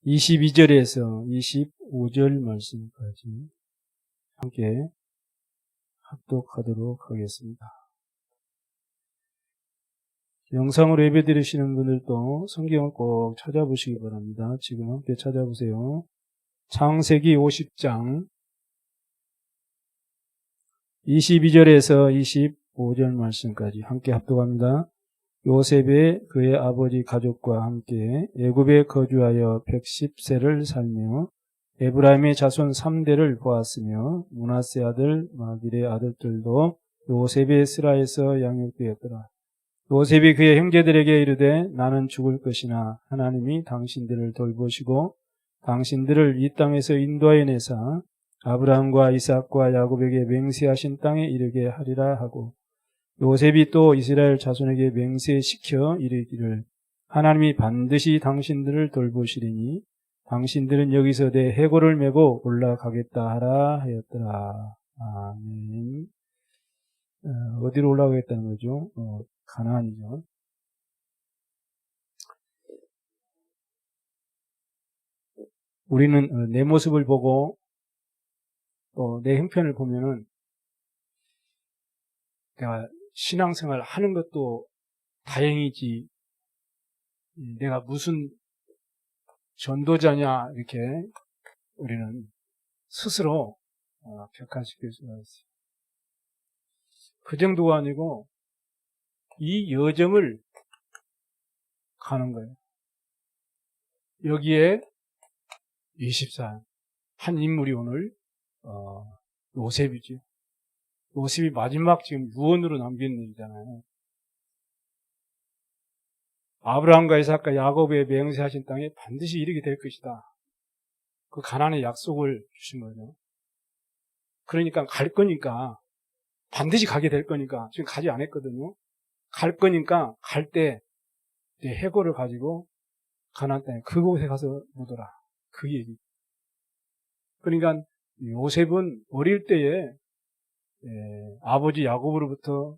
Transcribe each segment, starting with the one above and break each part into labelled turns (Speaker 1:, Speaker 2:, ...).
Speaker 1: 22절에서 25절 말씀까지 함께 합독하도록 하겠습니다. 영상으로 예배 드리시는 분들도 성경을 꼭 찾아보시기 바랍니다. 지금 함께 찾아보세요. 창세기 50장 22절에서 25절 말씀까지 함께 합독합니다. 요셉이 그의 아버지 가족과 함께 애굽에 거주하여 110세를 살며 에브라임의 자손 3대를 보았으며 므낫세 아들 마길의 아들들도 요셉의 스라에서 양육되었더라. 요셉이 그의 형제들에게 이르되 나는 죽을 것이나 하나님이 당신들을 돌보시고 당신들을 이 땅에서 인도하여 내사 아브라함과 이삭과 야곱에게 맹세하신 땅에 이르게 하리라 하고, 요셉이 또 이스라엘 자손에게 맹세시켜 이르기를 하나님이 반드시 당신들을 돌보시리니 당신들은 여기서 내 해골을 메고 올라가겠다 하라 하였더라. 아멘. 어디로 올라가겠다는 거죠? 가나안이죠. 우리는 내 모습을 보고 또 내 형편을 보면은 내가 신앙생활 하는 것도 다행이지, 내가 무슨 전도자냐 이렇게 우리는 스스로 격화시킬 수가 있어요. 그 정도가 아니고 이 여정을 가는 거예요. 여기에 24 한 인물이 오늘 요셉이죠. 요셉이 마지막 지금 유언으로 남긴 일이잖아요. 아브라함과 이삭과 야곱의 맹세하신 땅에 반드시 이르게 될 것이다. 그 가나안의 약속을 주신 거죠. 그러니까 갈 거니까, 반드시 가게 될 거니까, 지금 가지 않았거든요. 갈 거니까 갈 때 내 해골을 가지고 가나안 땅에 그곳에 가서 묻어라. 그 얘기. 그러니까 요셉은 어릴 때에 아버지 야곱으로부터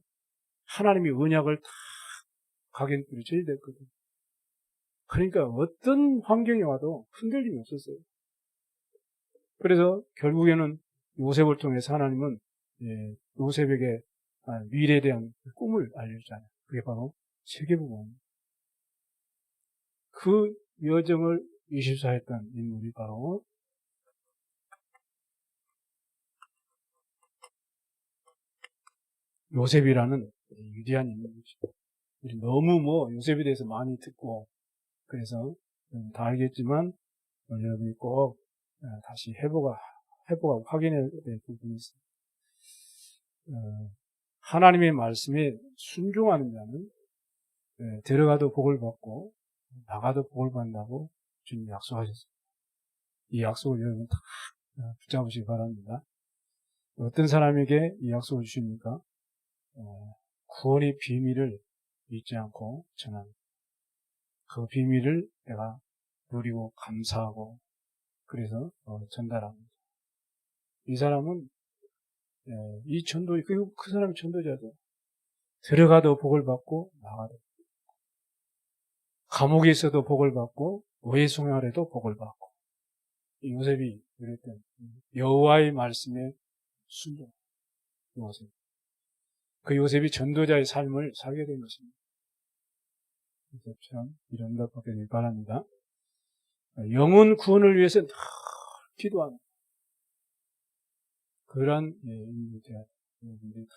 Speaker 1: 하나님이 언약을 다 각인으로 줘야 됐거든. 그러니까 어떤 환경에 와도 흔들림이 없었어요. 그래서 결국에는 요셉을 통해서 하나님은 요셉에게 미래에 대한 꿈을 알려주잖아요. 그게 바로 세계복음입니다. 그 여정을 24했던 인물이 바로 요셉이라는 위대한 인물이죠. 너무 요셉에 대해서 많이 듣고 그래서 다 알겠지만 여러분이 꼭 다시 해보고 확인해야 될 부분이 있습니다. 하나님의 말씀에 순종하는 자는 들어가도 복을 받고 나가도 복을 받는다고 주님이 약속하셨습니다. 이 약속을 여러분 다 붙잡으시기 바랍니다. 어떤 사람에게 이 약속을 주십니까? 구원의 비밀을 잊지 않고 전합니다. 그 비밀을 내가 누리고 감사하고 그래서 전달합니다. 이 사람은 이 전도, 그 사람이 전도자죠. 들어가도 복을 받고 나가도, 감옥에 있어도 복을 받고 외송활에도 복을 받고, 요셉이 그랬던 여호와의 말씀에 순종. 요셉. 그 요셉이 전도자의 삶을 살게 된 것입니다. 요셉처럼 이런답게 되길 바랍니다. 영혼 구원을 위해서 늘 기도합니다. 그러한 인물이 되어야 여러분들이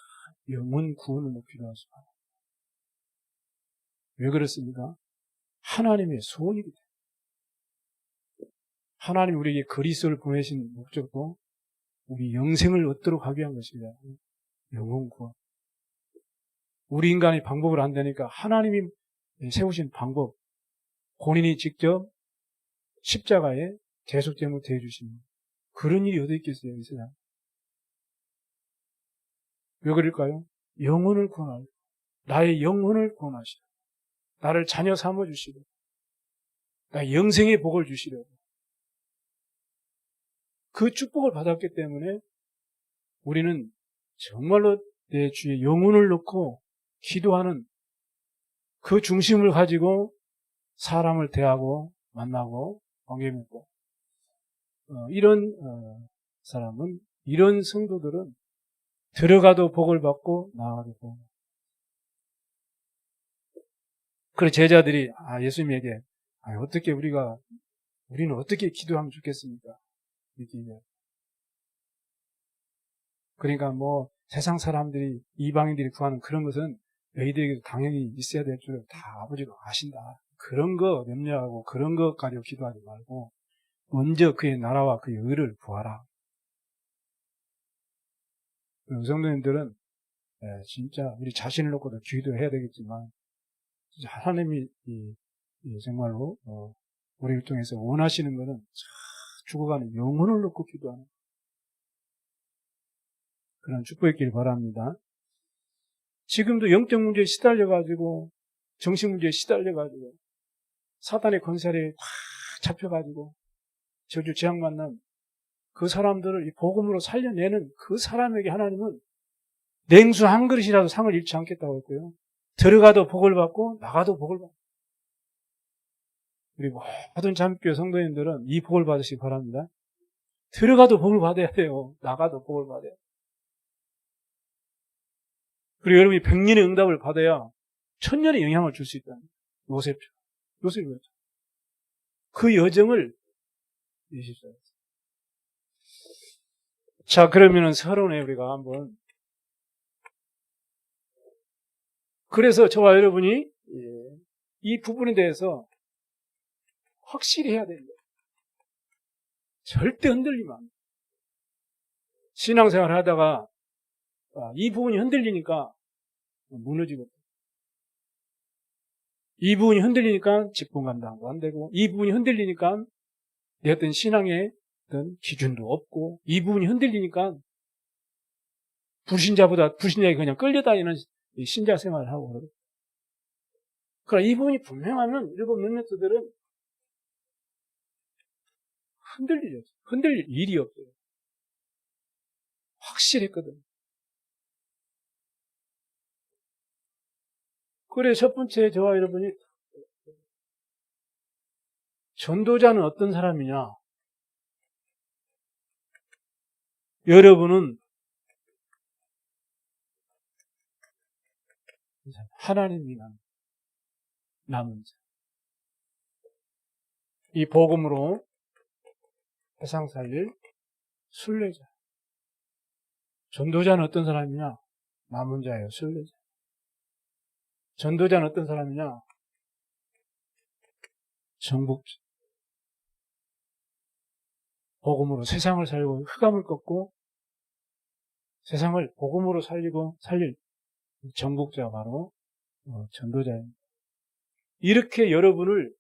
Speaker 1: 영혼 구원을 필요하시고. 왜 그렇습니까? 하나님의 소원이기 때문에. 하나님 우리에게 그리스도를 보내신 목적도 우리 영생을 얻도록 하기 위한 것이다. 영혼 구원. 우리 인간이 방법을 안 되니까 하나님이 세우신 방법, 본인이 직접 십자가에 대속제물 대해주시는 그런 일이 어디 있겠어요, 이 세상. 왜 그럴까요? 영혼을 구원하고 나의 영혼을 구원하시라. 나를 자녀 삼아주시고 나의 영생의 복을 주시려고. 그 축복을 받았기 때문에 우리는 정말로 내 주의 영혼을 놓고 기도하는 그 중심을 가지고 사람을 대하고 만나고 관계 맺고 이런 사람은 이런 성도들은 들어가도 복을 받고 나가도 복을 받고. 그래 제자들이 예수님에게 어떻게 우리는 어떻게 기도하면 좋겠습니까? 이렇게 얘기해요. 그러니까 뭐 세상 사람들이 이방인들이 구하는 그런 것은 너희들에게도 당연히 있어야 될 줄 다 아버지도 아신다. 그런 거 염려하고 그런 것 가지고 기도하지 말고 먼저 그의 나라와 그의 의를 구하라. 성도님들은 진짜 우리 자신을 놓고도 기도해야 되겠지만 진짜 하나님이 정말로 우리를 통해서 원하시는 것은 죽어가는 영혼을 놓고 기도하는 그런 축복이길 바랍니다. 지금도 영적 문제에 시달려가지고 정신 문제에 시달려가지고 사단의 권세에 다 잡혀가지고 저주 재앙 만난 그 사람들을 이 복음으로 살려내는 그 사람에게 하나님은 냉수 한 그릇이라도 상을 잃지 않겠다고 했고요. 들어가도 복을 받고 나가도 복을 받고. 우리 모든 잠교회 성도님들은 이 복을 받으시기 바랍니다. 들어가도 복을 받아야 돼요. 나가도 복을 받아야 돼요. 그리고 여러분이 100년의 응답을 받아야 1000년의 영향을 줄 수 있다는 요셉이 그랬죠. 그 여정을 24년. 자, 그러면은 서론에 우리가 한번 그래서 저와 여러분이 이 부분에 대해서 확실히 해야 됩니다. 절대 흔들리면 안 돼요. 신앙생활 하다가 이 부분이 흔들리니까 무너지거든요. 이 부분이 흔들리니까 직분감당도 안 되고 이 부분이 흔들리니까 내 어떤 신앙의 어떤 기준도 없고 이 부분이 흔들리니까 불신자보다 불신자에게 그냥 끌려다니는 신자 생활을 하고 그러거든요. 그러나 이 부분이 분명하면 일곱 멤버들은 흔들릴 일이 없어요. 확실했거든요. 그래 첫 번째 저와 여러분이 전도자는 어떤 사람이냐? 여러분은 하나님이 남은 자. 이 복음으로 세상 살릴 순례자. 전도자는 어떤 사람이냐? 남은 자예요. 순례자. 전도자는 어떤 사람이냐? 정복자. 복음으로 세상을 살고 흑암을 꺾고 세상을 복음으로 살릴 정복자가 바로 전도자입니다. 이렇게 여러분을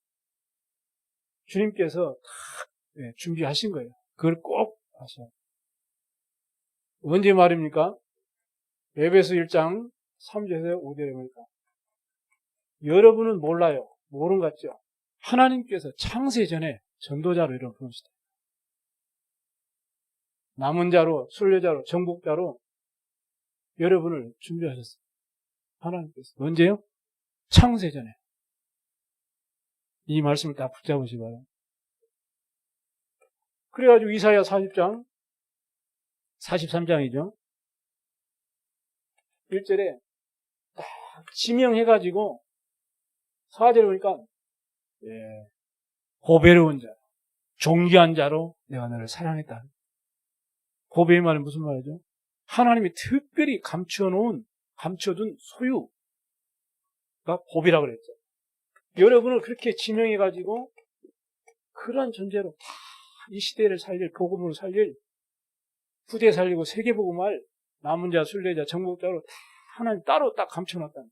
Speaker 1: 주님께서 다 준비하신 거예요. 그걸 꼭 아셔야 돼요. 언제 말입니까? 에베소 1장 3절에서 5절에 보니까 여러분은 몰라요. 모르는 것 같죠? 하나님께서 창세 전에 전도자로 여러분 부르시다. 남은 자로, 순례자로, 정복자로 여러분을 준비하셨어요. 하나님께서. 언제요? 창세 전에. 이 말씀을 다 붙잡으시 바랍니다. 그래가지고 이사야 40장, 43장이죠. 1절에 딱 지명해가지고 4절에 보니까 보배로운 자, 존귀한 자로 내가 너를 사랑했다. 보배의 말은 무슨 말이죠? 하나님이 특별히 감춰둔 소유가 보배라고 그랬죠. 여러분을 그렇게 지명해가지고 그런 존재로 다 이 시대를 살릴, 복음으로 살릴, 후대 살리고 세계복음할 남은 자, 순례자, 정복자로 다 하나님 따로 딱 감춰놨다는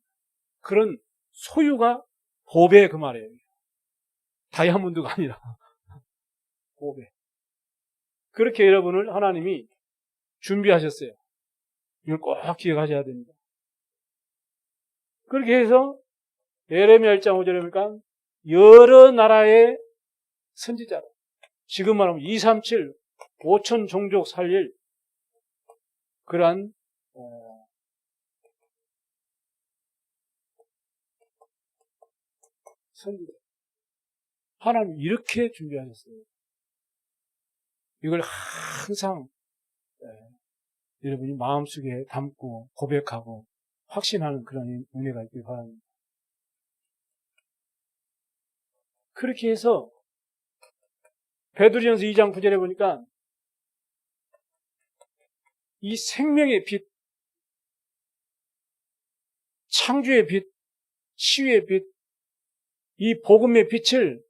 Speaker 1: 그런 소유가 보배 그 말이에요. 다이아몬드가 아니라 보배. 그렇게 여러분을 하나님이 준비하셨어요. 이걸 꼭 기억하셔야 됩니다. 그렇게 해서 예레미야 1장 5절에 보니까 여러 나라의 선지자로 지금 말하면 237, 5천 종족 살릴 그러한 선지자. 하나님 이렇게 준비하셨어요. 이걸 항상 여러분이 마음속에 담고 고백하고 확신하는 그런 은혜가 있길 바랍니다. 그렇게 해서 베드로전서 2장 9절에 보니까 이 생명의 빛, 창조의 빛, 치유의 빛, 이 복음의 빛을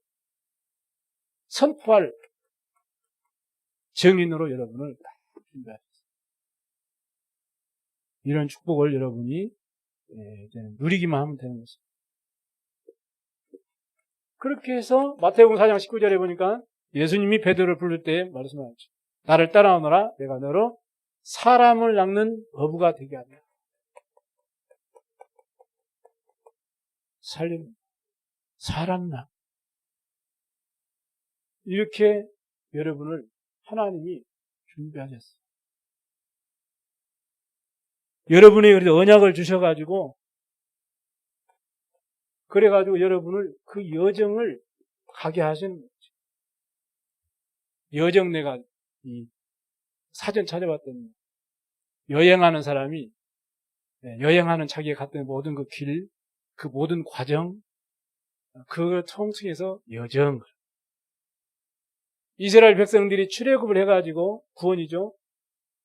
Speaker 1: 선포할 증인으로 여러분을 준비하셨습니다. 이런 축복을 여러분이 이제는 누리기만 하면 되는 것입니다. 그렇게 해서 마태복음 4장 19절에 보니까 예수님이 베드로를 부를 때 말씀하셨죠. 나를 따라오너라. 내가 너로 사람을 낚는 어부가 되게 하리라. 살림, 사람 낚. 이렇게 여러분을 하나님이 준비하셨어요. 여러분이 그래도 언약을 주셔가지고 그래가지고 여러분을 그 여정을 가게 하시는 거죠. 여정 내가 이 사전 찾아봤더니 여행하는 사람이 여행하는 자기가 갔던 모든 그 길, 그 모든 과정, 그걸 통칭해서 여정. 이스라엘 백성들이 출애굽을 해가지고 구원이죠.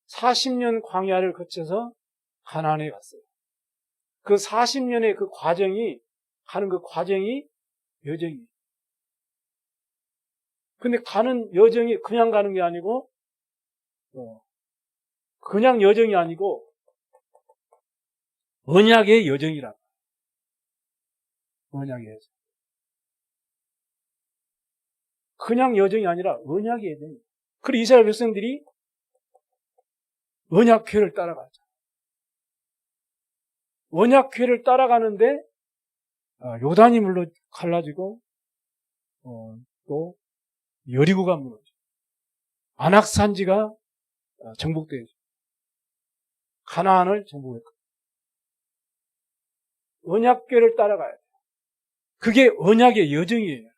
Speaker 1: 40년 광야를 거쳐서 가나안에 갔어요. 그 40년의 그 과정이 가는 그 과정이 여정이에요. 근데 가는 여정이 그냥 가는 게 아니고 그냥 여정이 아니고 언약의 여정이라. 언약의 여정. 그냥 여정이 아니라 언약의 여정이에요. 그리고 이스라엘 백성들이 언약궤를 따라가죠. 언약궤를 따라가는데 요단이 물로 갈라지고 또 여리고가 무너져. 안악산지가 정복되죠. 가나안을 정복했거든요. 언약궤를 따라가야 돼요. 그게 언약의 여정이에요.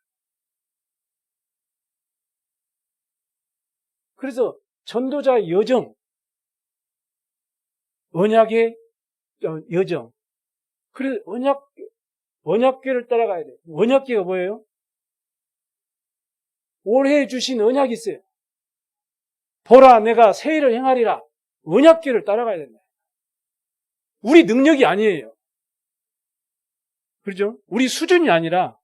Speaker 1: 그래서 전도자의 여정, 언약의 여정. 그래서 언약궤를 따라가야 돼요. 언약궤가 뭐예요? 올해 주신 언약이 있어요. 보라, 내가 새 일을 행하리라. 언약궤를 따라가야 된다. 우리 능력이 아니에요. 그렇죠? 우리 수준이 아니라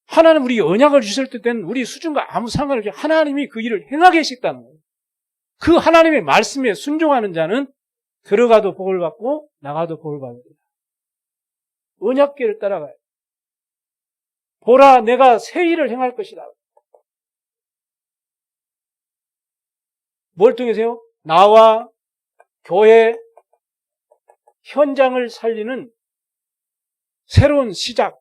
Speaker 1: 하나님 우리 언약을 주실 때는 우리 수준과 아무 상관없이 하나님이 그 일을 행하게 하셨다는 거예요. 그 하나님의 말씀에 순종하는 자는 들어가도 복을 받고 나가도 복을 받습니다. 언약궤를 따라가요. 보라, 내가 새 일을 행할 것이다. 뭘 통해서요? 나와 교회 현장을 살리는 새로운 시작,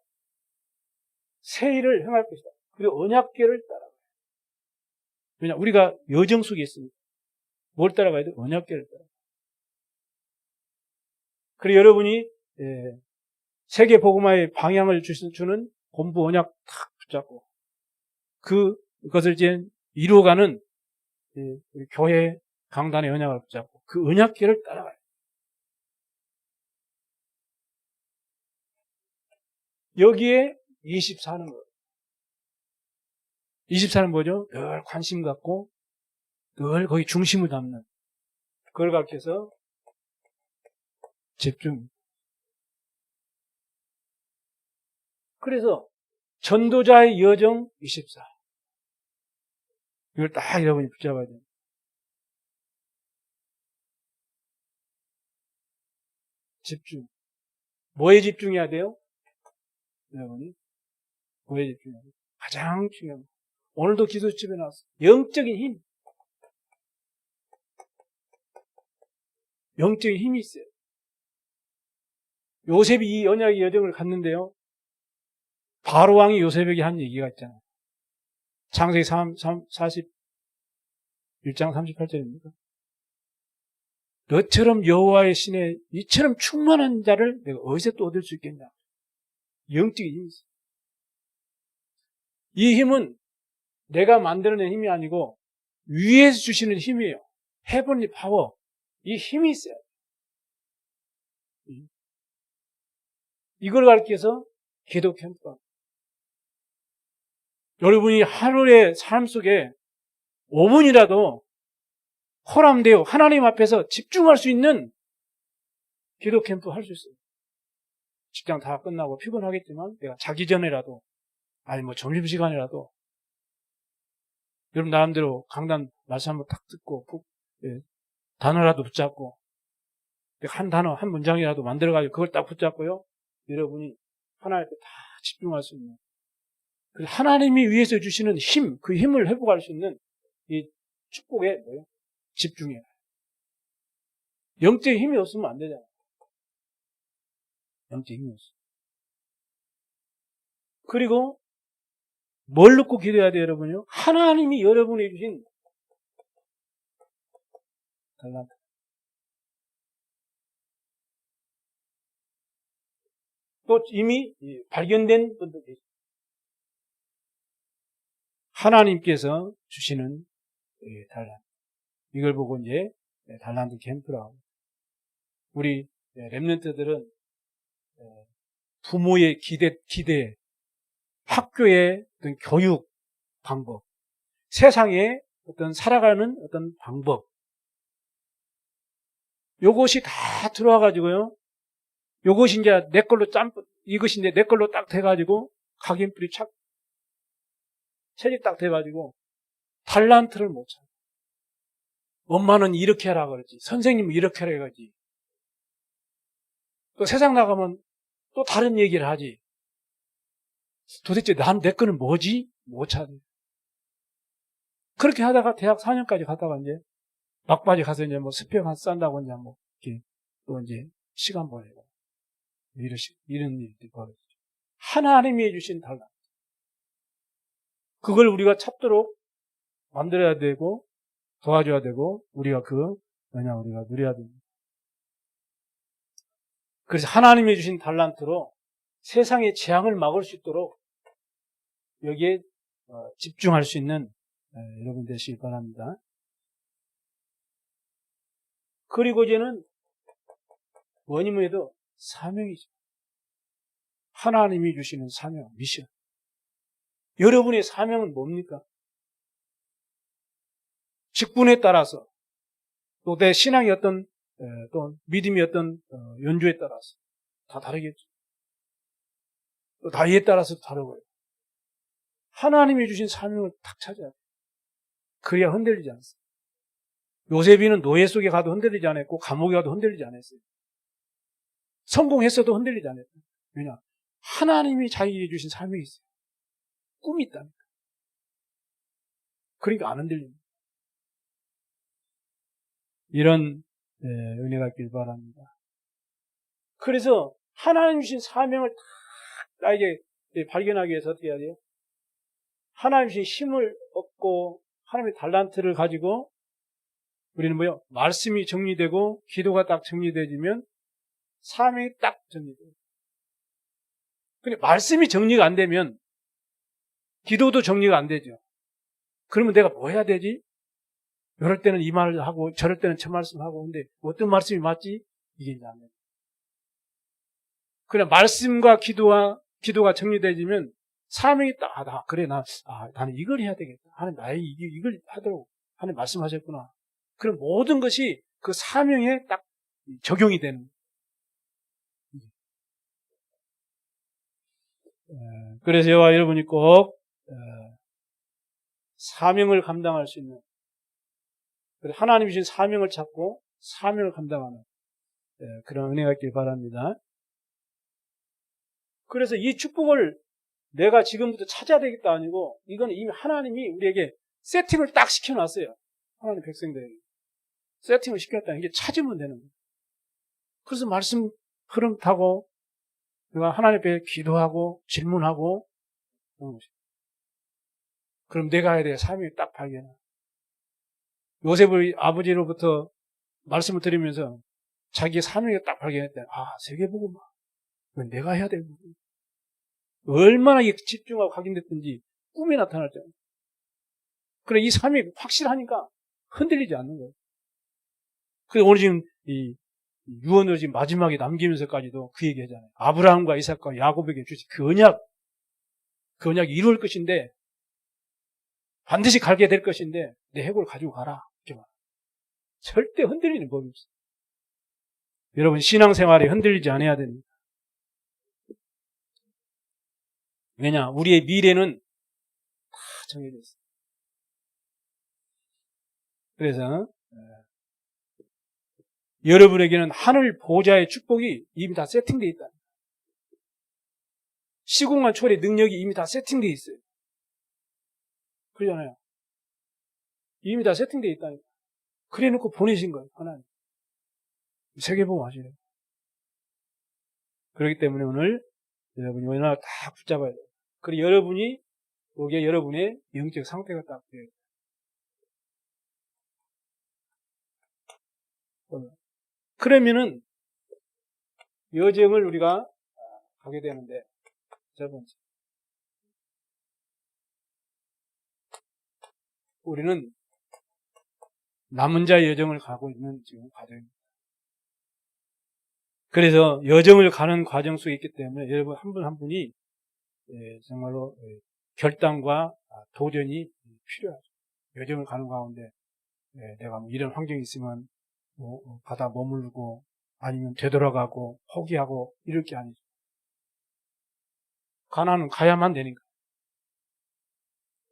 Speaker 1: 새 일을 행할 것이다. 그리고 언약궤를 따라가요. 왜냐? 우리가 여정 속에 있습니다. 뭘 따라가야 돼? 언약궤를 따라가요. 그리고 여러분이 세계 복음화의 방향을 주는 본부 언약 탁 붙잡고 그것을 이제 이루어가는 우리 교회 강단의 언약을 붙잡고 그 언약궤를 따라가요. 여기에 24는 거예요. 24는 뭐죠? 늘 관심 갖고 늘 거기 중심을 담는 그걸 가르쳐서 집중. 그래서 전도자의 여정 24. 이걸 딱 여러분이 붙잡아야 돼요. 집중. 뭐에 집중해야 돼요? 여러분이 뭐에 집중해야 돼요? 가장 중요한 거. 오늘도 기도집에 나왔어요. 영적인 힘. 영적인 힘이 있어요. 요셉이 이 언약의 여정을 갔는데요. 바로왕이 요셉에게 한 얘기가 있잖아요. 창세기 41장 38절입니다. 너처럼 여호와의 신에 이처럼 충만한 자를 내가 어디서 또 얻을 수 있겠냐. 영적인 힘이 있어요. 이 힘은 내가 만들어낸 힘이 아니고 위에서 주시는 힘이에요. 헤븐리 파워. 이 힘이 있어요. 이걸 가르쳐서 기도 캠프가. 여러분이 하루의 삶 속에 5분이라도 허람되어 하나님 앞에서 집중할 수 있는 기도 캠프 할 수 있어요. 직장 다 끝나고 피곤하겠지만 내가 자기 전에라도 아니 뭐 점심시간이라도 여러분 나름대로 강단 말씀 한번 탁 듣고 단어라도 붙잡고 한 단어 한 문장이라도 만들어가지고 그걸 딱 붙잡고요. 여러분이 하나님 앞에 다 집중할 수 있는 하나님이 위에서 주시는 힘, 그 힘을 회복할 수 있는 이 축복에 집중해요. 영적인 힘이 없으면 안 되잖아요. 영적인 힘이 없어요. 그리고 뭘 놓고 기도해야 돼요, 여러분요? 하나님이 여러분에게 주신 달란트. 또 이미 발견된 분도 계십니다. 하나님께서 주시는 달란트. 이걸 보고 이제 달란트 캠프라고. 우리 렘넌트들은 부모의 기대, 학교의 어떤 교육 방법, 세상에 어떤 살아가는 어떤 방법, 요것이 다 들어와가지고요. 요것이 이제 내 걸로 이것이 이제 내 걸로 딱 돼가지고 각인뿔이 착 체질 딱 돼가지고 달란트를 못 찾아. 엄마는 이렇게 하라 그러지. 선생님은 이렇게 하라 그러지. 또 세상 나가면 또 다른 얘기를 하지. 도대체 내 거는 뭐지? 못 찾아. 그렇게 하다가 대학 4년까지 가다가 이제 막바지 가서 이제 뭐 스펙 한 싼다고 이제 뭐 이렇게 또 이제 시간 보내고 이런 일들이 벌어지죠. 하나님이 해주신 달란트. 그걸 우리가 찾도록 만들어야 되고 도와줘야 되고 우리가 우리가 누려야 됩니다. 그래서 하나님이 주신 달란트로 세상의 재앙을 막을 수 있도록 여기에 집중할 수 있는 여러분 되시기 바랍니다. 그리고 이제는 뭐니 뭐니 해도 사명이죠. 하나님이 주시는 사명, 미션. 여러분의 사명은 뭡니까? 직분에 따라서 또 내 신앙의 어떤 또 믿음의 어떤 연주에 따라서 다 다르겠죠. 또 나이에 따라서도 다르고요. 하나님이 주신 사명을 탁 찾아야 돼요. 그래야 흔들리지 않습니다. 요셉이는 노예 속에 가도 흔들리지 않았고 감옥에 가도 흔들리지 않았어요. 성공했어도 흔들리지 않았어요. 왜냐? 하나님이 자기에게 주신 사명이 있어요. 꿈이 있다니까. 그러니까 안 흔들립니다. 이런 은혜가 있길 바랍니다. 그래서 하나님 주신 사명을 다 나에게 발견하기 위해서 어떻게 해야 돼요? 하나님 주신 힘을 얻고 하나님의 달란트를 가지고 우리는 말씀이 정리되고 기도가 딱 정리되어지면 사명이 딱 정리돼요. 근데 말씀이 정리가 안 되면 기도도 정리가 안 되죠. 그러면 내가 뭐 해야 되지? 이럴 때는 이 말을 하고 저럴 때는 저 말씀하고 근데 어떤 말씀이 맞지? 이게 이제 안 돼요. 그냥 말씀과 기도가 정리되어지면 사명이 딱 그래 나는 이걸 해야 되겠다. 하나님 나의 이걸 하도록 하나님 말씀하셨구나. 그럼 모든 것이 그 사명에 딱 적용이 되는. 그래서 저와 여러분이 꼭 사명을 감당할 수 있는 하나님이 주신 사명을 찾고 사명을 감당하는 그런 은혜가 있길 바랍니다. 그래서 이 축복을 내가 지금부터 찾아야 되겠다 아니고 이건 이미 하나님이 우리에게 세팅을 딱 시켜놨어요. 하나님 백성들에게 세팅을 시켰다. 이게 찾으면 되는 거예요. 그래서 말씀 흐름 타고 내가 하나님 앞에 기도하고 질문하고 그런 것이죠. 그럼 내가 해야 될 사명이 딱 발견해. 요셉의 아버지로부터 말씀을 드리면서 자기의 사명이 딱 발견했대. 세계복음화. 이건 내가 해야 되는 거예요. 얼마나 집중하고 확인됐든지 꿈에 나타났잖아요. 그래, 이 삶이 확실하니까 흔들리지 않는 거예요. 그래서 오늘 지금 이 유언을 지금 마지막에 남기면서까지도 그 얘기 하잖아요. 아브라함과 이삭과 야곱에게 주신 그 언약이 이룰 것인데, 반드시 갈게 될 것인데, 내 해골 가지고 가라. 이렇게 말. 절대 흔들리는 법이 없어요. 여러분, 신앙생활이 흔들리지 않아야 됩니다. 왜냐? 우리의 미래는 다 정해져 있어요. 그래서 여러분에게는 하늘 보좌의 축복이 이미 다 세팅되어 있다. 시공간 초월의 능력이 이미 다 세팅되어 있어요. 그러잖아요. 이미 다 세팅되어 있다니까. 그래 놓고 보내신 거예요, 하나님. 세계보험 하시래요. 그렇기 때문에 오늘 여러분이 얼마나 다 붙잡아야 돼요. 그리고 여러분이, 거기에 여러분의 영적 상태가 딱 돼요. 그러면은 여정을 우리가 가게 되는데, 첫 번째, 우리는 남은 자의 여정을 가고 있는 지금 과정입니다. 그래서 여정을 가는 과정 속에 있기 때문에 여러분 한 분 한 분이 정말로 결단과 도전이 필요하죠. 여정을 가는 가운데 내가 뭐 이런 환경이 있으면 뭐 가다 머물고 아니면 되돌아가고 포기하고 이럴 게 아니죠. 가나안은 가야만 되니까.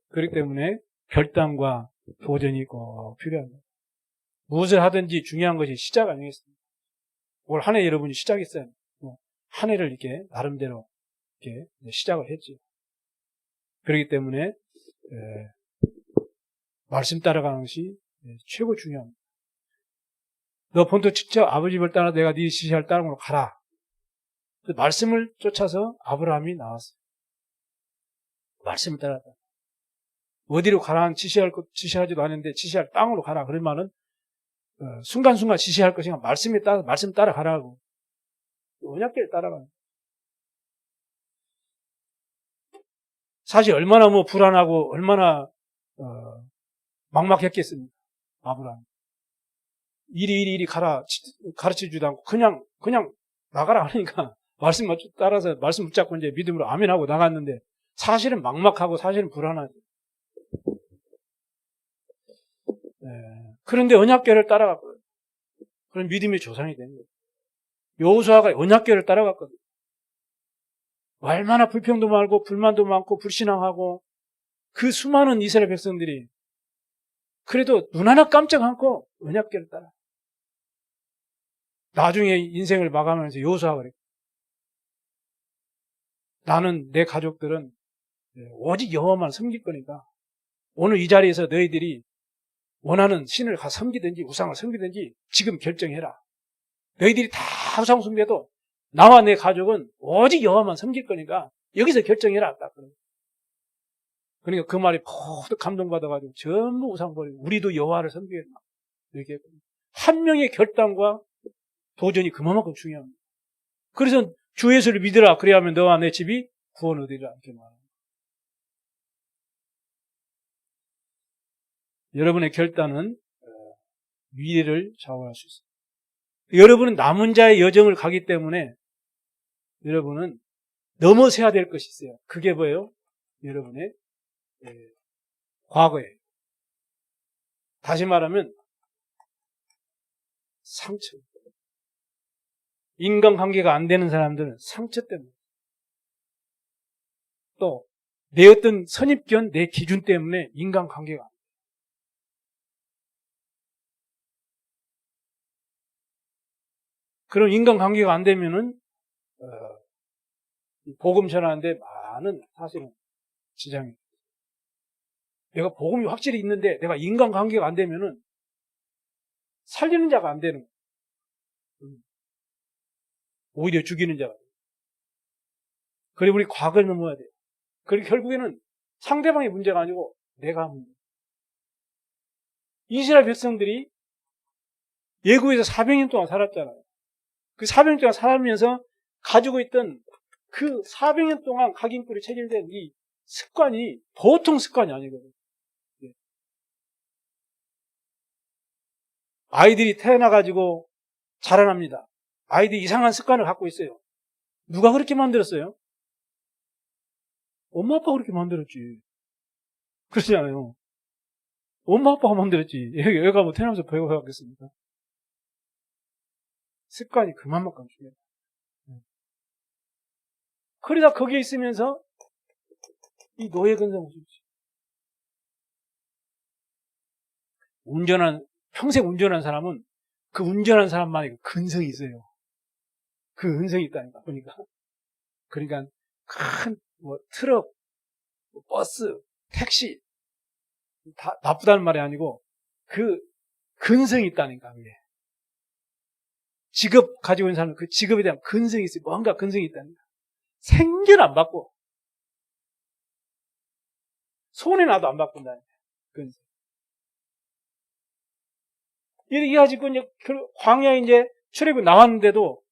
Speaker 1: 그렇기 때문에 결단과 도전이 꼭 필요합니다. 무엇을 하든지 중요한 것이 시작 아니겠습니까? 올 한 해 여러분이 시작했어요. 한 해를 이렇게 나름대로 이렇게 시작을 했죠. 그렇기 때문에 말씀 따라가는 것이 최고 중요합니다. 너 본토 직접 아버지 집을 따라 내가 네 지시할 땅으로 가라. 말씀을 쫓아서 아브라함이 나왔어요. 말씀을 따라갔다. 어디로 가라는 지시하지도 않았는데 지시할 땅으로 가라. 그런 말은 순간순간 지시할 것이 아니라 말씀 따라가라고. 언약궤를 따라가는. 사실 얼마나 불안하고 얼마나 막막했겠습니까? 아브라함. 이리 가르쳐주지도 않고 그냥 나가라 하니까 말씀 따라서 말씀 붙잡고 이제 믿음으로 아멘하고 나갔는데 사실은 막막하고 사실은 불안하죠. 그런데 언약궤를 따라갔거든요. 그런 믿음의 조상이 된 거예요. 여호수아가 언약궤를 따라갔거든요. 얼마나 불평도 많고 불만도 많고 불신앙하고 그 수많은 이스라엘 백성들이 그래도 눈 하나 깜짝 않고 언약궤를 따라. 나중에 인생을 마감하면서 여호수아가 그랬고 나는 내 가족들은 오직 여호와만 섬길 거니까 오늘 이 자리에서 너희들이 원하는 신을 가 섬기든지 우상을 섬기든지 지금 결정해라. 너희들이 다 우상 숭배도 나와 내 가족은 오직 여호와만 섬길 거니까 여기서 결정해라. 딱 그러니까 그 말이 모두 감동받아가지고 전부 우상 버리고 우리도 여호와를 섬기겠다. 이렇게 한 명의 결단과 도전이 그만큼 중요합니다. 그래서 주 예수를 믿으라. 그래야 하면 너와 내 집이 구원 얻으리라. 이렇게 말합니다. 여러분의 결단은 미래를 좌우할 수 있습니다. 여러분은 남은 자의 여정을 가기 때문에 여러분은 넘어서야 될 것이 있어요. 그게 뭐예요? 여러분의 과거예요. 다시 말하면 상처. 인간관계가 안 되는 사람들은 상처 때문에 또 내 어떤 선입견, 내 기준 때문에 인간관계가 안 돼요. 그럼 인간관계가 안 되면은 복음 전하는데 많은 사실은 지장이. 내가 복음이 확실히 있는데 내가 인간관계가 안 되면은 살리는 자가 안 되는 거예요. 오히려 죽이는 자가 돼요. 그리고 우리 과거를 넘어야 돼요. 그리고 결국에는 상대방의 문제가 아니고 내가 문제. 이스라엘 백성들이 예고에서 400년 동안 살았잖아요. 그 400년 동안 살면서 가지고 있던 그 400년 동안 각인뿔이 체결된 이 습관이 보통 습관이 아니거든요. 아이들이 태어나가지고 자라납니다. 아이들이 이상한 습관을 갖고 있어요. 누가 그렇게 만들었어요? 엄마 아빠가 그렇게 만들었지. 그러지 않아요. 엄마 아빠가 만들었지. 얘가 뭐 태어나면서 배워가겠습니까? 습관이 그만큼 중요해요. 그러다 거기에 있으면서 이 노예 근성을 주지. 평생 운전한 사람은 그 운전한 사람만의 근성이 있어요. 그 근성이 있다니까, 보니까. 그러니까 큰 트럭, 버스, 택시 다 나쁘다는 말이 아니고 그 근성이 있다니까. 그게. 직업 가지고 있는 사람은 그 직업에 대한 근성이 있어요. 뭔가 근성이 있다니까. 생전 안 바꿔. 손에 놔도 안 바꾼다니까. 근성. 이렇게 가지고 이제 광야에 이제 출애굽이 나왔는데도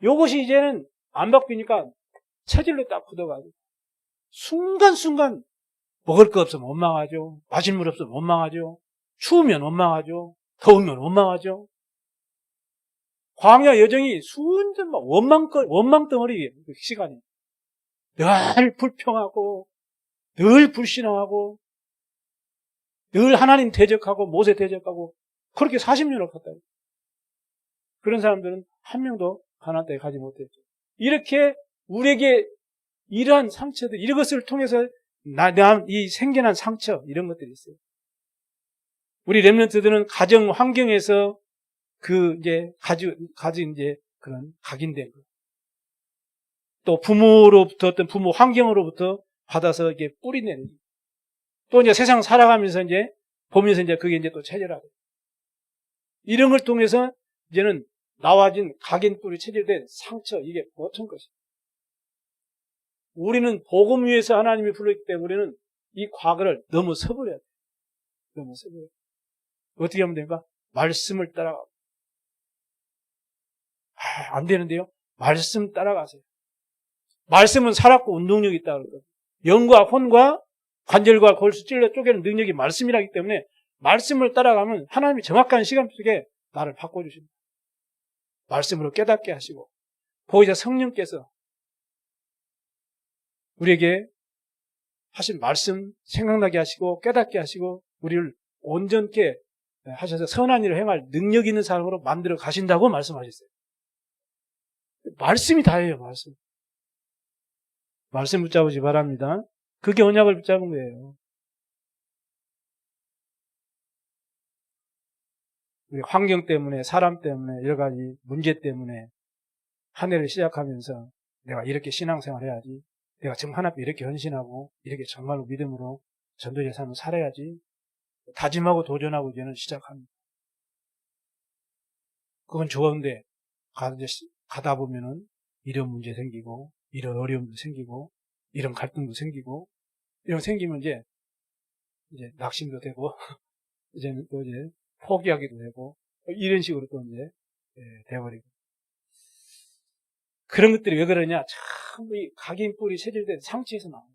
Speaker 1: 이것이 이제는 안 바뀌니까 체질로 딱 굳어가지고 순간순간 먹을 거 없으면 원망하죠. 마실 물 없으면 원망하죠. 추우면 원망하죠. 더우면 원망하죠. 광야 여정이 순전 막 원망 덩어리예요. 그 시간이. 늘 불평하고, 늘 불신앙하고, 늘 하나님 대적하고, 모세 대적하고, 그렇게 40년을 갔다. 그런 사람들은 한 명도 가나안 땅에 가지 못했죠. 이렇게 우리에게 이러한 상처들, 이것을 통해서 이 생겨난 상처, 이런 것들이 있어요. 우리 렘넌트들은 가정 환경에서 가진 이제 그런 각인된 거. 또 부모로부터 어떤 부모 환경으로부터 받아서 이게 뿌리내는. 또 이제 세상 살아가면서 이제 보면서 이제 그게 이제 또 체질화돼. 이런 걸 통해서 이제는 나와진 각인 뿌리 체질된 상처, 이게 보통 것이에요. 우리는 복음 위에서 하나님이 불렀기 때문에 우리는 이 과거를 넘어서버려야 돼요. 넘어서버려야 돼요. 어떻게 하면 됩니까? 말씀을 따라가고. 안 되는데요? 말씀 따라가세요. 말씀은 살았고 운동력이 있다고 그러거든요. 영과 혼과 관절과 골수 찔러 쪼개는 능력이 말씀이라기 때문에 말씀을 따라가면 하나님이 정확한 시간 속에 나를 바꿔주십니다. 말씀으로 깨닫게 하시고 보이자 성령께서 우리에게 하신 말씀 생각나게 하시고 깨닫게 하시고 우리를 온전케 하셔서 선한 일을 행할 능력 있는 사람으로 만들어 가신다고 말씀하셨어요. 말씀이 다예요. 말씀 붙잡으시 바랍니다. 그게 언약을 붙잡은 거예요. 우리 환경 때문에, 사람 때문에, 여러 가지 문제 때문에 한 해를 시작하면서 내가 이렇게 신앙생활 해야지, 내가 정말 하나님 이렇게 헌신하고 이렇게 정말로 믿음으로 전도의 삶을 살아야지 다짐하고 도전하고 이제는 시작합니다. 그건 좋은데 가다 보면은 이런 문제 생기고 이런 어려움도 생기고 이런 갈등도 생기고 이런 생기면 이제 낙심도 되고 이제는 또 이제 포기하기도 되고 이런 식으로 또 이제 돼버리고 그런 것들이 왜 그러냐? 참 이 각인 뿌리 체질된 상처에서 나와요.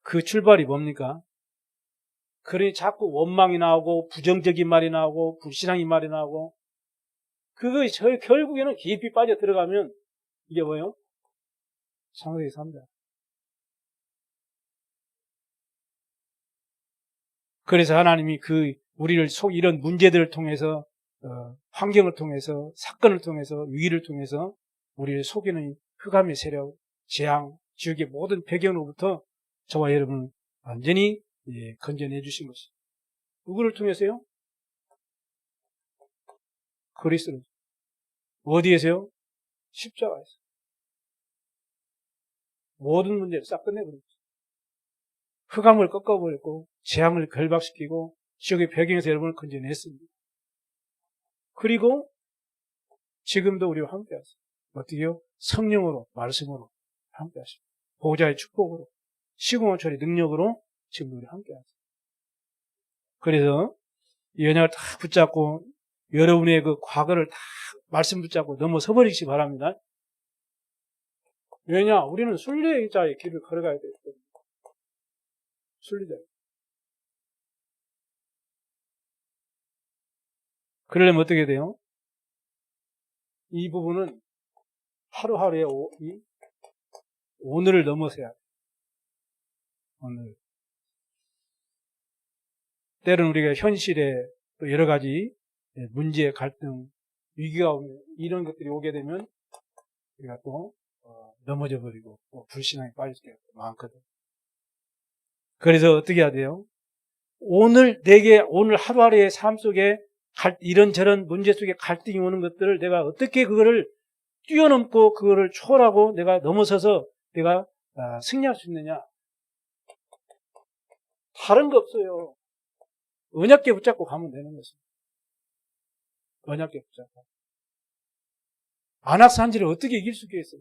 Speaker 1: 그 출발이 뭡니까? 그러니 자꾸 원망이 나오고 부정적인 말이 나오고 불신앙인 말이 나오고 그거 결국에는 깊이 빠져 들어가면 이게 뭐예요? 창세기 3장. 그래서 하나님이 우리를 이런 문제들을 통해서 환경을 통해서 사건을 통해서 위기를 통해서 우리를 속이는 흑암의 세력, 재앙, 지옥의 모든 배경으로부터 저와 여러분을 완전히 건져내 주신 것입니다. 누구를 통해서요? 그리스도. 어디에서요? 십자가에서. 모든 문제를 싹 끝내버렸죠. 흑암을 꺾어버렸고 재앙을 결박시키고 지옥의 배경에서 여러분을 건져냈습니다. 그리고 지금도 우리와 함께 하세요. 어떻게요? 성령으로, 말씀으로 함께 하십니다. 보호자의 축복으로, 시공원처리 능력으로 지금도 우리 함께 하세요. 그래서 이 언약을 다 붙잡고 여러분의 그 과거를 다 말씀 붙잡고 넘어서 버리시기 바랍니다. 왜냐? 우리는 순례자의 길을 걸어가야 되기 때문에. 순례자. 그러려면 어떻게 돼요? 이 부분은 하루하루의 오늘을 넘어서야 돼. 오늘. 때로는 우리가 현실에 또 여러 가지 문제, 갈등, 위기가 오면 이런 것들이 오게 되면 우리가 또 넘어져 버리고 또 불신앙에 빠질 때가 많거든. 그래서 어떻게 해야 돼요? 오늘 하루하루의 삶 속에 이런저런 문제 속에 갈등이 오는 것들을 내가 어떻게 그거를 뛰어넘고 그거를 초월하고 내가 넘어서서 내가 승리할 수 있느냐? 다른 거 없어요. 언약궤 붙잡고 가면 되는 것입니다. 언약궤 붙잡고. 안악산지를 어떻게 이길 수 있겠어요?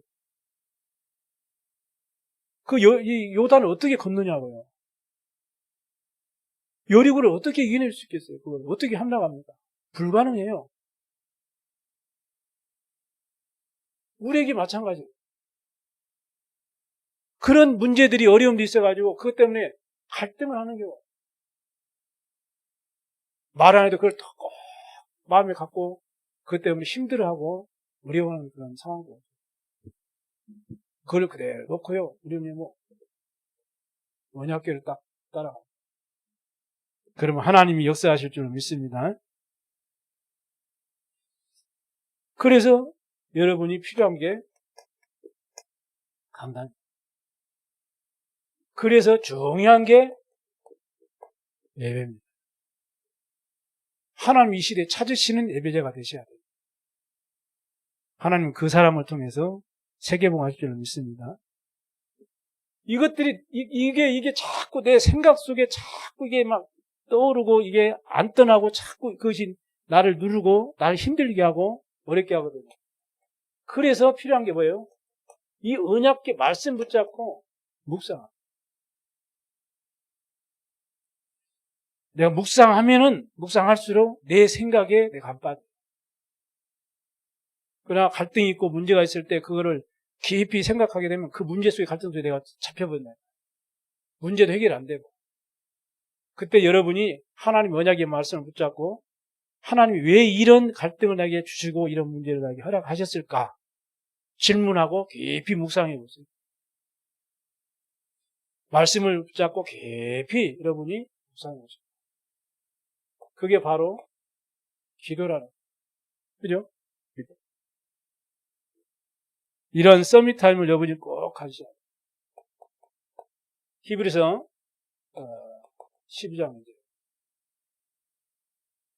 Speaker 1: 이 요단을 어떻게 건너냐고요. 여리고를 어떻게 이겨낼 수 있겠어요? 그걸 어떻게 함락합니까? 불가능해요. 우리에게 마찬가지예요. 그런 문제들이 어려움도 있어가지고 그것 때문에 갈등을 하는 경우. 말 안 해도 그걸 더 꼭 마음에 갖고 그것 때문에 힘들어하고 어려워하는 그런 상황이죠. 그걸 그대로 놓고요. 우리는 언약궤를 딱 따라가. 그러면 하나님이 역사하실 줄 믿습니다. 그래서 여러분이 필요한 게 감당. 그래서 중요한 게 예배입니다. 하나님 이 시대에 찾으시는 예배자가 되셔야 돼요. 하나님 그 사람을 통해서 세계복음하실 줄 믿습니다. 이것들이 이게 자꾸 내 생각 속에 자꾸 이게 막 떠오르고 이게 안 떠나고 자꾸 그것이 나를 누르고 나를 힘들게 하고 어렵게 하거든요. 그래서 필요한 게 뭐예요? 이 언약궤 말씀 붙잡고 묵상. 내가 묵상할수록 내 생각에 내가 안 빠져. 그러나 갈등이 있고 문제가 있을 때 그거를 깊이 생각하게 되면 그 문제 속에 갈등 속에 내가 잡혀버린다. 문제도 해결 안 되고. 그때 여러분이 하나님 언약의 말씀을 붙잡고 하나님이 왜 이런 갈등을 나게 주시고 이런 문제를 나게 허락하셨을까? 질문하고 깊이 묵상해 보세요. 말씀을 붙잡고 깊이 여러분이 묵상해 보세요. 그게 바로 기도라는 거예요. 그죠? 기도. 이런 서밋 타임을 여러분이 꼭 가지셔야 돼요. 히브리서 12장 이제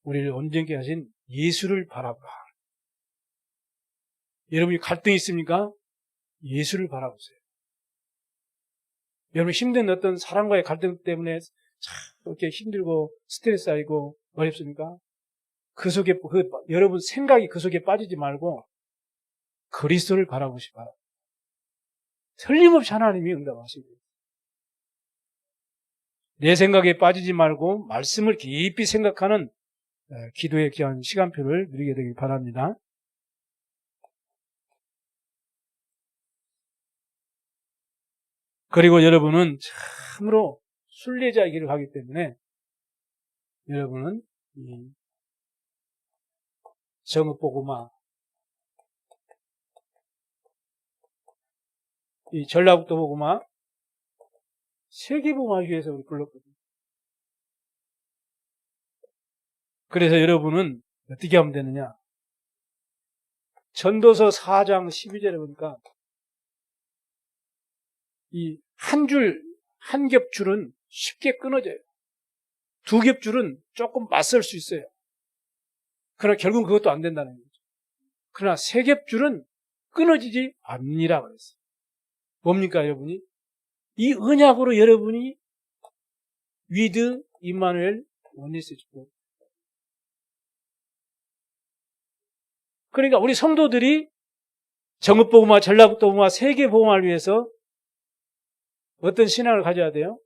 Speaker 1: 우리를 온전케 하신 예수를 바라보라. 여러분이 갈등이 있습니까? 예수를 바라보세요. 여러분 힘든 어떤 사람과의 갈등 때문에 참 이렇게 힘들고 스트레스 쌓이고 어렵습니까? 여러분 생각이 그 속에 빠지지 말고 그리스도를 바라보시 바랍니다. 틀림없이 하나님이 응답하시고 내 생각에 빠지지 말고 말씀을 깊이 생각하는 기도의 귀한 시간표를 누리게 되길 바랍니다. 그리고 여러분은 참으로 순례자의 길을 가기 때문에 여러분은 이 정읍복음화, 이 전라북도 복음화, 세계복음화하기 위해서 우리 불렀거든요. 그래서 여러분은 어떻게 하면 되느냐? 전도서 4장 12절에 보니까 이 한 겹줄은 쉽게 끊어져요. 두 겹줄은 조금 맞설 수 있어요. 그러나 결국은 그것도 안 된다는 거죠. 그러나 세 겹줄은 끊어지지 않느니라 그랬어요. 뭡니까 여러분이? 이 언약으로 여러분이 위드 임마누엘 원리스 주고. 그러니까 우리 성도들이 정읍복음화, 전라북도복음화, 세계복음화를 위해서 어떤 신앙을 가져야 돼요?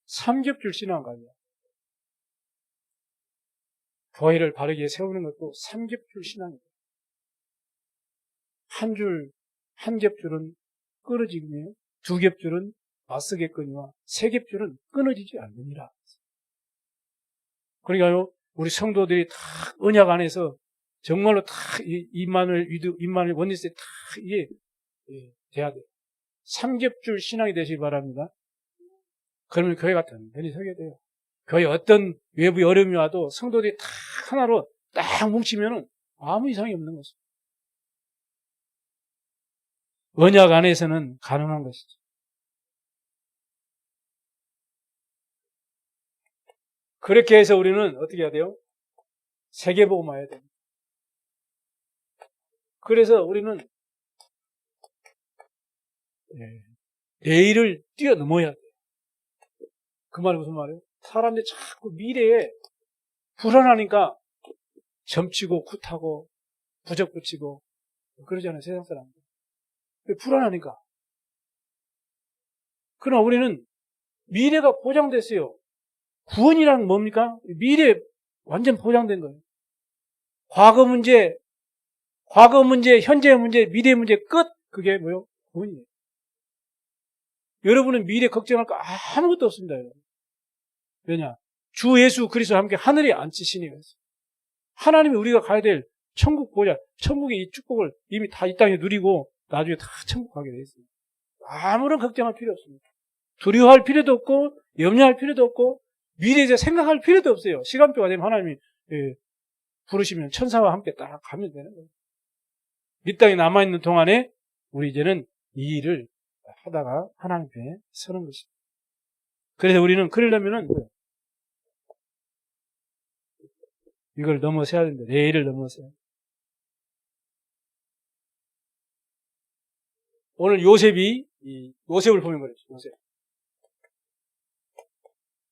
Speaker 1: 삼겹줄 신앙을 가져야 돼요. 교회를 바르게 세우는 것도 삼겹줄 신앙이에요. 한 겹줄은 끊어지며 두 겹줄은 맞서겠거니와 세 겹줄은 끊어지지 않느니라. 그러니까요, 우리 성도들이 다 언약 안에서 정말로 다 임만을 원리스에 다 이게 돼야 돼요. 삼겹줄 신앙이 되시기 바랍니다. 그러면 교회가 든든히 서게 돼요. 교회 어떤 외부의 어려움이 와도 성도들이 다 하나로 딱 뭉치면은 아무 이상이 없는 것입니다. 언약 안에서는 가능한 것이죠. 그렇게 해서 우리는 어떻게 해야 돼요? 세계복음 해야 됩니다. 그래서 우리는 내일을 뛰어넘어야 돼요. 그 말이 무슨 말이에요? 사람들이 자꾸 미래에 불안하니까 점치고 굿하고 부적 붙이고 그러잖아요, 세상 사람들. 불안하니까. 그러나 우리는 미래가 보장됐어요. 구원이란 뭡니까? 미래 완전 보장된 거예요. 과거 문제, 현재 문제, 미래 문제 끝. 그게 뭐요? 구원이에요. 여러분은 미래 걱정할 거 아무것도 없습니다. 여러분. 왜냐? 주 예수 그리스도와 함께 하늘에 앉히시니 그래서. 하나님이 우리가 가야 될 천국 보자. 천국의 이 축복을 이미 다 이 땅에 누리고 나중에 다 천국 가게 돼 있습니다. 아무런 걱정할 필요 없습니다. 두려워할 필요도 없고 염려할 필요도 없고 미래에 대해 생각할 필요도 없어요. 시간표가 되면 하나님이 부르시면 천사와 함께 딱 가면 되는 거예요. 이 땅에 남아있는 동안에 우리 이제는 이 일을 하다가 하나님 앞에 서는 것입니다. 그래서 우리는 그러려면은 이걸 넘어서야 된다. 내일을 넘어서야 된다. 오늘 요셉을 보면 그랬죠.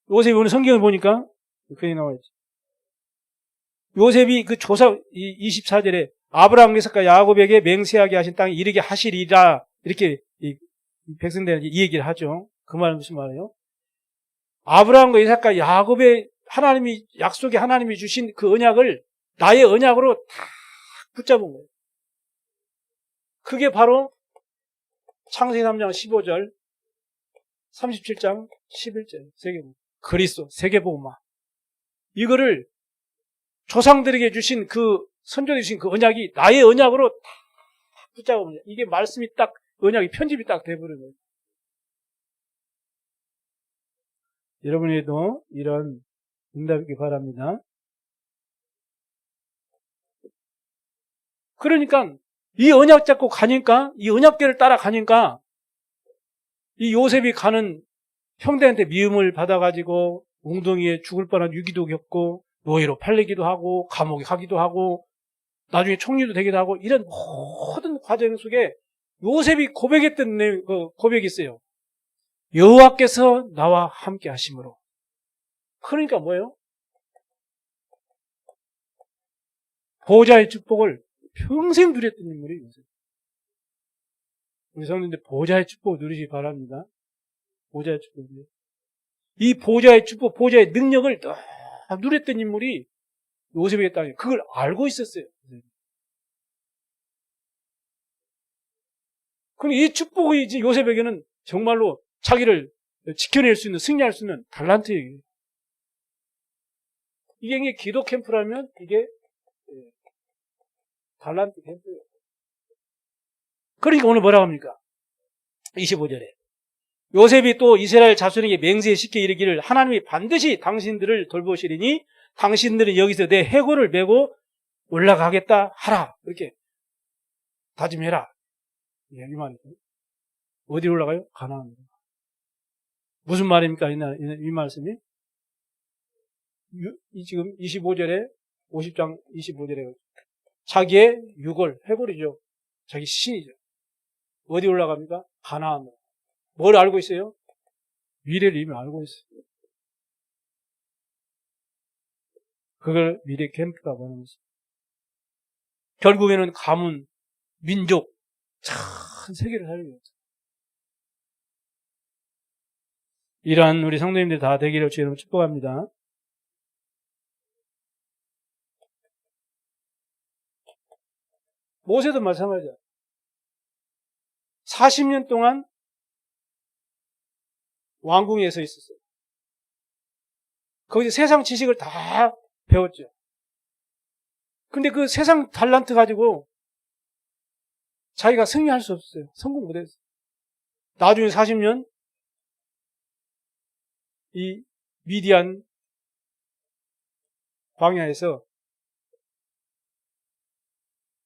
Speaker 1: 요셉이 오늘 성경을 보니까 그게 나와 있죠. 요셉이 그 조사 24절에 아브라함, 이삭과 야곱에게 맹세하게 하신 땅에 이르게 하시리라 이렇게 이 백성들에게 이 얘기를 하죠. 그 말은 무슨 말이에요? 아브라함과 이삭과 야곱의 하나님이 주신 그 언약을 나의 언약으로 다 붙잡은 거예요. 그게 바로 창세기 3장 15절, 37장 11절 세계복음. 그리스도 세계복음화. 이거를 조상들에게 주신 선조들에게 주신 그 언약이 나의 언약으로 다 붙잡으면 이게 말씀이 딱 언약이 편집이 딱 돼버리는 거예요. 여러분에도 이런 응답이 있기 바랍니다. 그러니까 이 언약 잡고 가니까 이 언약궤를 따라 가니까 이 요셉이 가는 형제한테 미움을 받아가지고 웅덩이에 죽을 뻔한 위기도 겪고 노예로 팔리기도 하고 감옥에 가기도 하고 나중에 총리도 되기도 하고 이런 모든 과정 속에 요셉이 고백했던 그 고백이 있어요. 여호와께서 나와 함께 하심으로. 그러니까 뭐예요? 보호자의 축복을 평생 누렸던 인물이 요셉. 우리 성도님들 보호자의 축복을 누리시기 바랍니다. 보호자의 축복이요. 이 보호자의 축복, 보호자의 능력을 다 누렸던 인물이 요셉의 땅에 그걸 알고 있었어요. 그럼 이 축복이 이제 요셉에게는 정말로 자기를 지켜낼 수 있는, 승리할 수 있는 달란트예요. 이게 기도 캠프라면 이게 달란트 캠프예요. 그러니까 오늘 뭐라고 합니까? 25절에. 요셉이 또 이스라엘 자손에게 맹세시켜 이르기를 하나님이 반드시 당신들을 돌보시리니 당신들은 여기서 내 해골을 메고 올라가겠다 하라. 이렇게 다짐해라. 이 말이죠. 어디로 올라가요? 가나안으로. 무슨 말입니까? 이 말씀이? 지금 25절에 50장 25절에 자기의 해골이죠. 자기 신이죠. 어디 올라갑니까? 가나안으로. 뭘 알고 있어요? 미래를 이미 알고 있어요. 그걸 미래 캠프라고 하는 것입니다. 결국에는 가문, 민족, 전 세계를 살리게 했죠. 이러한 우리 성도님들 다 되기를 주님으로 축복합니다. 모세도 마찬가지야. 40년 동안 왕궁에 서 있었어요. 거기서 세상 지식을 다 배웠죠. 근데 그 세상 달란트 가지고 자기가 승리할 수 없었어요. 성공 못했어요. 나중에 40년 이 미디안 광야에서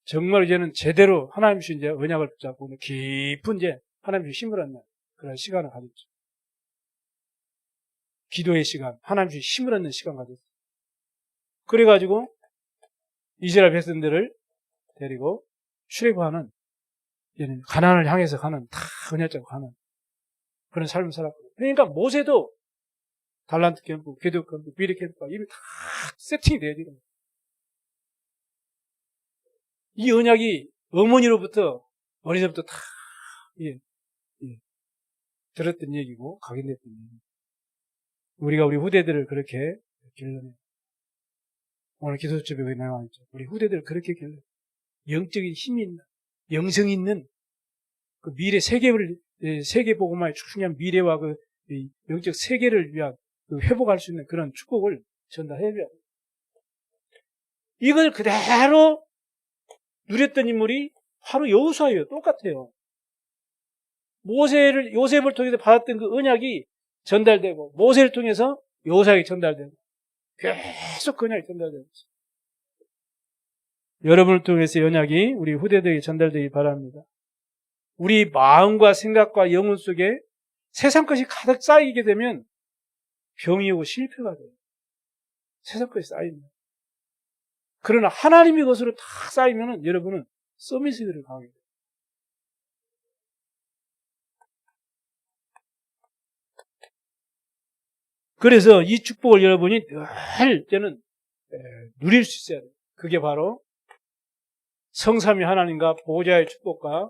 Speaker 1: 정말 이제는 제대로 하나님 주신 이제 언약을 붙잡고 깊은 이제 하나님 주신 힘을 얻는 그런 시간을 가졌죠. 기도의 시간, 하나님 주신 힘을 얻는 시간 가졌어요. 그래가지고 이스라엘 백성들을 데리고 출애굽하는 이제는 가나안을 향해서 가는 다 언약적으로 가는 그런 삶을 살았거든요. 그러니까 모세도 달란트 캠프, 기도 캠프, 미래 캠프가 이미 다 세팅이 돼야 되는 거예요. 이 언약이 어머니로부터 어리서부터 다 들었던 얘기고 각인됐던 얘기. 우리가 우리 후대들을 그렇게 길러내. 오늘 기도수첩에 나와 있죠. 우리 후대들을 그렇게 길러. 영적인 힘이 있는, 영성이 있는 그 미래 세계 복음화의 중요한 미래와 그 영적 세계를 위한 그 회복할 수 있는 그런 축복을 전달해야 돼요. 이걸 그대로 누렸던 인물이 바로 여호수아예요. 똑같아요. 요셉을 통해서 받았던 그 언약이 전달되고 모세를 통해서 여호수아에게 전달되고 계속 그 언약이 전달되고 있어요. 여러분을 통해서 언약이 우리 후대들에게 전달되기 바랍니다. 우리 마음과 생각과 영혼 속에 세상 것이 가득 쌓이게 되면 병이 오고 실패가 돼요. 세상 것이 쌓이면. 그러나 하나님의 것으로 다 쌓이면 여러분은 서밋을 가게 돼요. 그래서 이 축복을 여러분이 늘 때는 누릴 수 있어야 돼요. 그게 바로 성삼위 하나님과 보호자의 축복과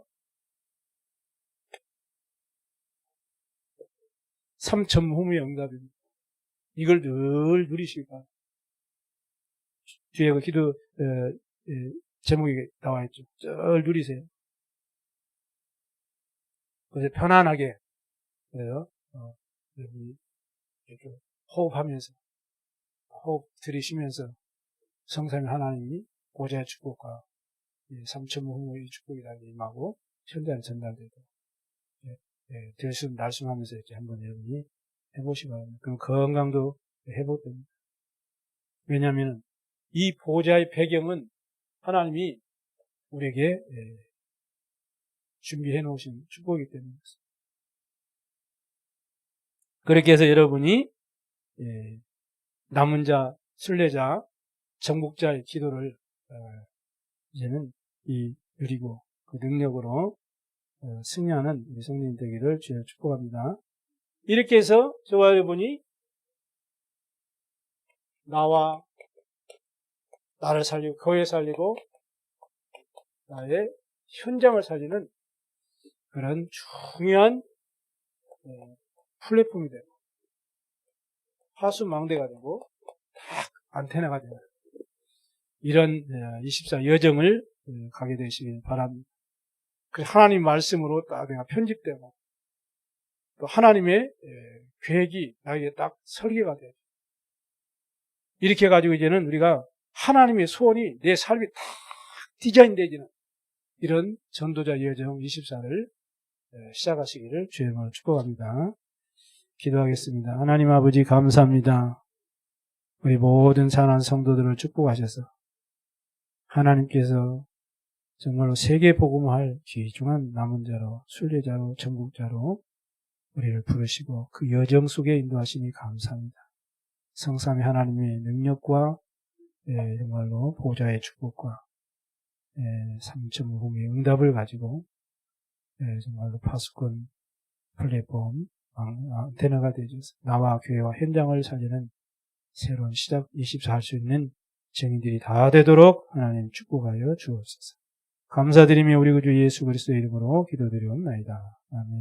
Speaker 1: 삼천후무의 응답입니다. 이걸 늘 누리시기 바랍니다. 뒤에 그 기도 제목이 나와 있죠. 늘 누리세요. 그래서 편안하게 그래요. 호흡하면서 호흡 들이쉬면서 성삼위 하나님이 보호자의 축복과 삼천후무의 축복이라는 임하고 현장 전달되고 들숨 날숨하면서 이렇게 한번 여러분이 해보시기 바랍니다. 그럼 건강도 회복됩니다. 왜냐하면 이 보호자의 배경은 하나님이 우리에게 준비해 놓으신 축복이기 때문입니다. 그렇게 해서 여러분이 남은 자, 순례자, 정복자의 기도를 이제는 누리고 그 능력으로 승리하는 우리 성도님 되기를 주여 축복합니다. 이렇게 해서 저와 여러분이 나를 살리고 교회 살리고 나의 현장을 살리는 그런 중요한 플랫폼이 되고 하수망대가 되고 딱 안테나가 되는 이런 24 여정을 가게 되시길 바랍니다. 그 하나님 말씀으로 딱 내가 편집되고 또 하나님의 계획이 나에게 딱 설계가 돼요. 이렇게 해가지고 이제는 우리가 하나님의 소원이 내 삶이 딱 디자인되지는 이런 전도자 여정 24를 시작하시기를 주의 이름으로 축복합니다. 기도하겠습니다. 하나님 아버지 감사합니다. 우리 모든 사랑하는 성도들을 축복하셔서 하나님께서 정말로 세계 복음화할 귀중한 남은 자로 순례자로 정복자로 우리를 부르시고 그 여정 속에 인도하시니 감사합니다. 성삼위 하나님의 능력과 정말로 보호자의 축복과 삼천후무의 응답을 가지고 정말로 파수꾼 플랫폼 안테나가 되어서 나와 교회와 현장을 살리는 새로운 시작 24 할 수 있는 증인들이 다 되도록 하나님 축복하여 주옵소서. 감사드리며 우리 구주 예수 그리스도의 이름으로 기도드리옵나이다. 아멘.